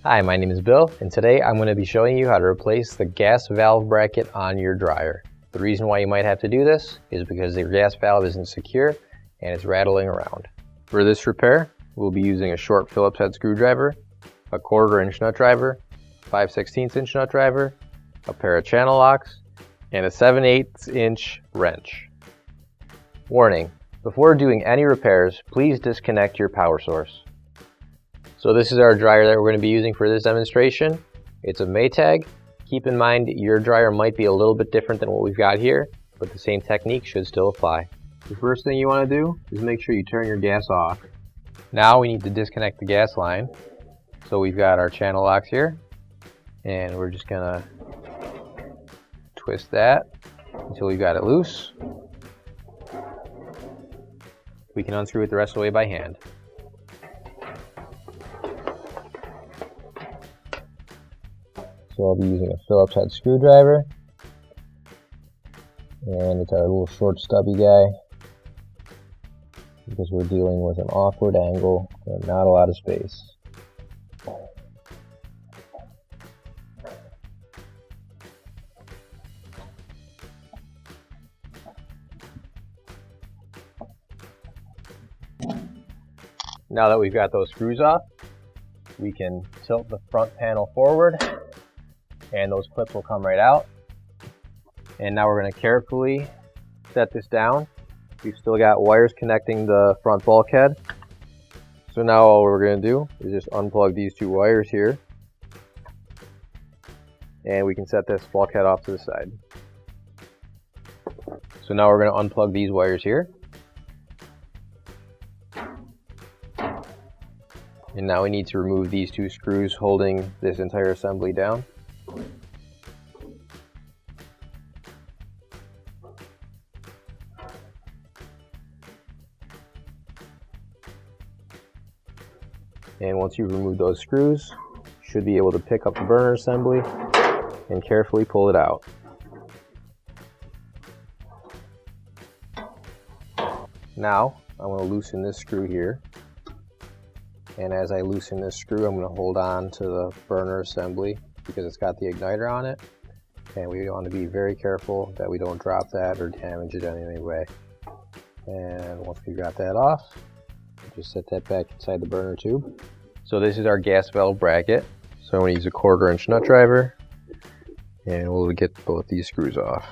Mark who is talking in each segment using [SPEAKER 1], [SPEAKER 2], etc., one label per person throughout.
[SPEAKER 1] Hi, my name is Bill, and today I'm going to be showing you how to replace the gas valve bracket on your dryer. The reason why you might have to do this is because your gas valve isn't secure and it's rattling around. For this repair, we'll be using a short Phillips head screwdriver, a 1/4 inch nut driver, 5/16 inch nut driver, a pair of channel locks, and a 7/8 inch wrench. Warning: before doing any repairs, please disconnect your power source. So this is our dryer that we're going to be using for this demonstration. It's a Maytag. Keep in mind your dryer might be a little bit different than what we've got here, but the same technique should still apply. The first thing you want to do is make sure you turn your gas off. Now we need to disconnect the gas line. So we've got our channel locks here, and we're just going to twist that until we've got it loose. We can unscrew it the rest of the way by hand. So I'll be using a Phillips head screwdriver, and it's our little short stubby guy because we're dealing with an awkward angle and not a lot of space. Now that we've got those screws off, we can tilt the front panel forward and those clips will come right out. And now we're going to carefully set this down. We've still got wires connecting the front bulkhead. So now all we're going to do is just unplug these two wires here, and we can set this bulkhead off to the side. So now we're going to unplug these wires here. And now we need to remove these two screws holding this entire assembly down. And once you remove those screws, you should be able to pick up the burner assembly and carefully pull it out. Now I'm going to loosen this screw here. And as I loosen this screw, I'm going to hold on to the burner assembly because it's got the igniter on it. And we want to be very careful that we don't drop that or damage it in any way. And once we've got that off, just set that back inside the burner tube. So this is our gas valve bracket. So I'm going to use a 1/4 inch nut driver, and we'll get both these screws off.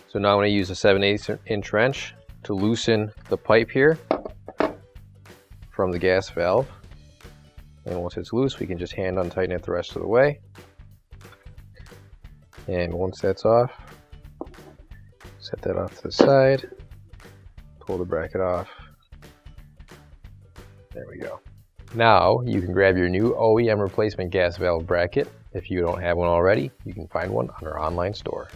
[SPEAKER 1] So now I'm going to use a 7/8 inch wrench to loosen the pipe here from the gas valve. And once it's loose, we can just hand untighten it the rest of the way. And once that's off, set that off to the side, pull the bracket off. There we go. Now you can grab your new OEM replacement gas valve bracket. If you don't have one already, you can find one on our online store.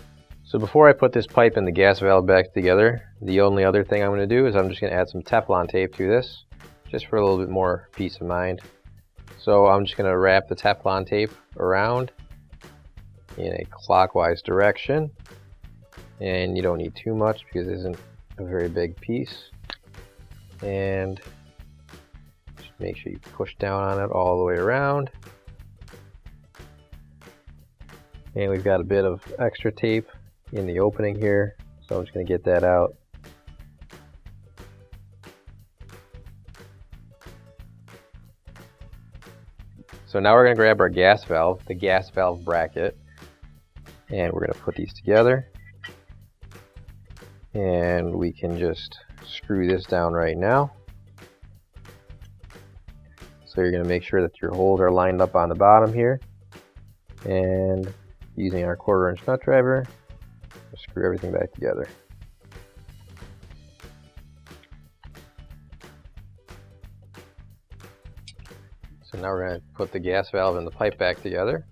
[SPEAKER 1] So before I put this pipe and the gas valve back together, the only other thing I'm going to do is I'm just going to add some Teflon tape to this, just for a little bit more peace of mind. So I'm just going to wrap the Teflon tape around in a clockwise direction, and you don't need too much because it isn't a very big piece. And just make sure you push down on it all the way around. And we've got a bit of extra tape in the opening here, so I'm just going to get that out. So now we're going to grab our gas valve, the gas valve bracket, and we're going to put these together. And we can just screw this down right now. So you're going to make sure that your holes are lined up on the bottom here. And using our 1/4 inch nut driver, screw everything back together. So now we're going to put the gas valve and the pipe back together.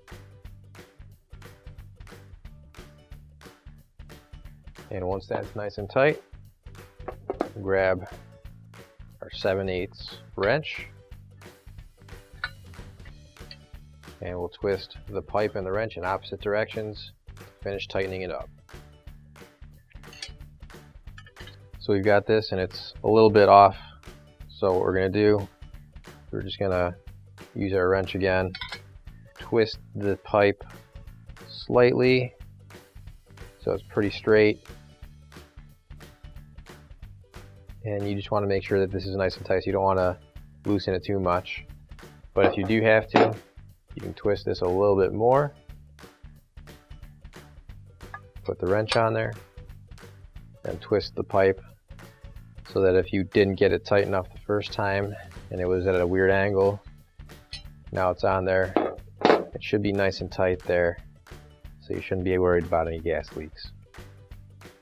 [SPEAKER 1] And once that's nice and tight, grab our 7/8 wrench and we'll twist the pipe and the wrench in opposite directions to finish tightening it up. So we've got this and it's a little bit off. So what we're going to do, we're just going to use our wrench again, twist the pipe slightly so it's pretty straight. And you just want to make sure that this is nice and tight, so you don't want to loosen it too much. But if you do have to, you can twist this a little bit more. Put the wrench on there and twist the pipe so that if you didn't get it tight enough the first time and it was at a weird angle, now it's on there. It should be nice and tight there, so you shouldn't be worried about any gas leaks.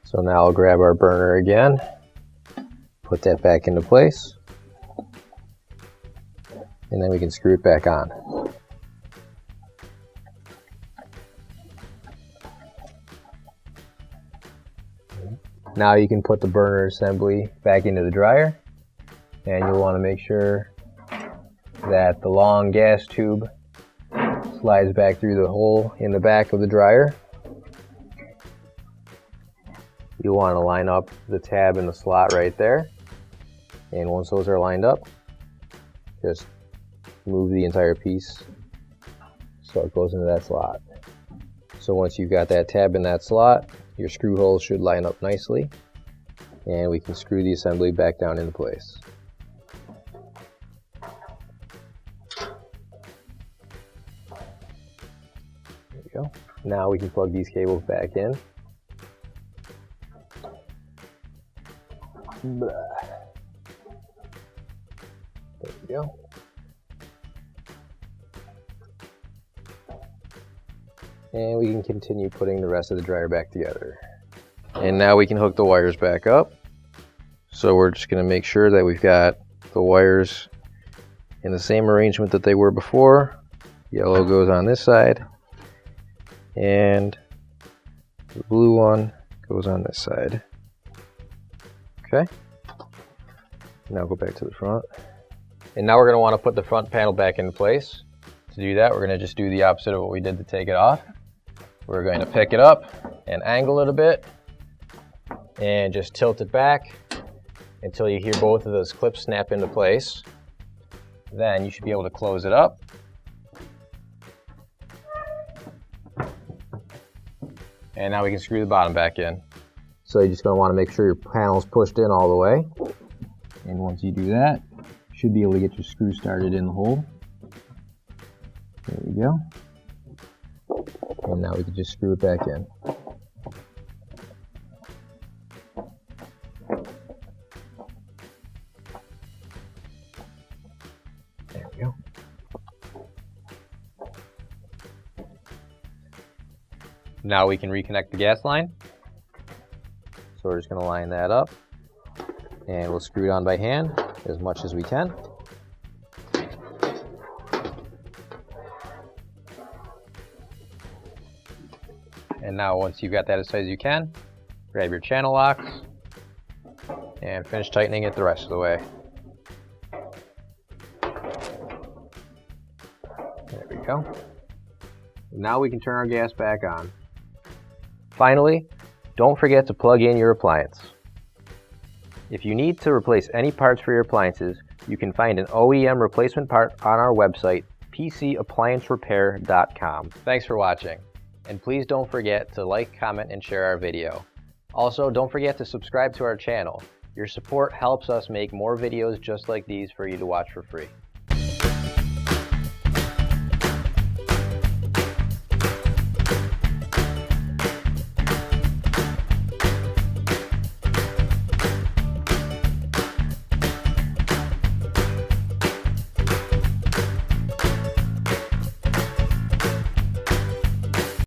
[SPEAKER 1] So now I'll grab our burner again, put that back into place, and then we can screw it back on. Now you can put the burner assembly back into the dryer, and you'll want to make sure that the long gas tube slides back through the hole in the back of the dryer. You'll want to line up the tab in the slot right there, and once those are lined up, just move the entire piece so it goes into that slot. So once you've got that tab in that slot, your screw holes should line up nicely, and we can screw the assembly back down into place. There we go. Now we can plug these cables back in. There we go. And we can continue putting the rest of the dryer back together. And now we can hook the wires back up. So we're just going to make sure that we've got the wires in the same arrangement that they were before. Yellow goes on this side, and the blue one goes on this side. Okay. Now go back to the front. And now we're going to want to put the front panel back into place. To do that, we're going to just do the opposite of what we did to take it off. We're going to pick it up and angle it a bit and just tilt it back until you hear both of those clips snap into place. Then you should be able to close it up. And now we can screw the bottom back in. So you're just going to want to make sure your panel is pushed in all the way. And once you do that, you should be able to get your screw started in the hole. There we go. And now we can just screw it back in. There we go. Now we can reconnect the gas line. So we're just going to line that up, and we'll screw it on by hand as much as we can. And now once you've got that as tight as you can, grab your channel locks and finish tightening it the rest of the way. There we go. Now we can turn our gas back on. Finally, don't forget to plug in your appliance. If you need to replace any parts for your appliances, you can find an OEM replacement part on our website, PCApplianceRepair.com. Thanks for watching. And please don't forget to like, comment, and share our video. Also, don't forget to subscribe to our channel. Your support helps us make more videos just like these for you to watch for free.